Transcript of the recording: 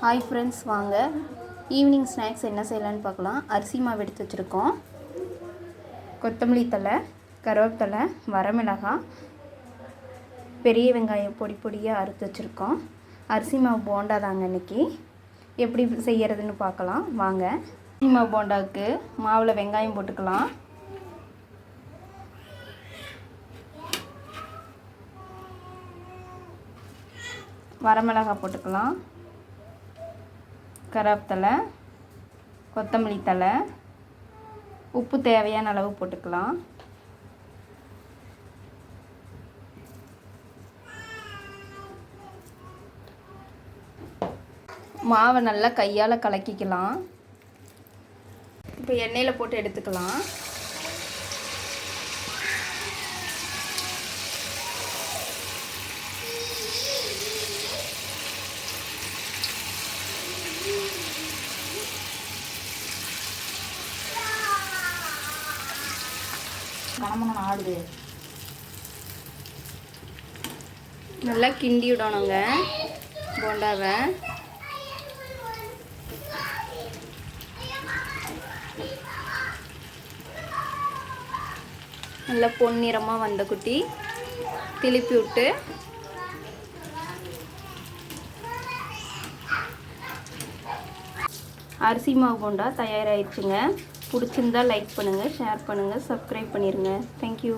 Hi friends, வாங்க evening snacks என்ன செய்யலான்னு பார்க்கலாம். அரிசி மாவு எடுத்து வச்சுருக்கோம். கொத்தமல்லி தழை, கருவேப்பிலை, வரமிளகாய், பெரிய வெங்காயம் பொடி பொடியாக அறுத்து வச்சுருக்கோம். அரிசி மாவு போண்டா தாங்க இன்றைக்கி. எப்படி செய்கிறதுன்னு பார்க்கலாம் வாங்க. அரிசி மாவு போண்டாவுக்கு மாவில் வெங்காயம் போட்டுக்கலாம். வரமிளகாய் போட்டுக்கலாம். கருவேப்பிலை, கொத்தமல்லி தழை, உப்பு தேவையான அளவு போட்டுக்கலாம். மாவை நல்லா கையால் கலக்கிக்கலாம். இப்போ எண்ணெயில் போட்டு எடுத்துக்கலாம். கணமன ஆடுது. நல்லா கிண்டி விடணுங்க போண்டாவை. நல்லா பொன்னிறமாக வந்த குட்டி திருப்பி விட்டு அரிசி மாவு போண்டா தயாராகிடுச்சுங்க. பிடிச்சிருந்தா லைக் பண்ணுங்கள், ஷேர் பண்ணுங்கள், சப்ஸ்கிரைப் பண்ணிடுங்க. தேங்க்யூ.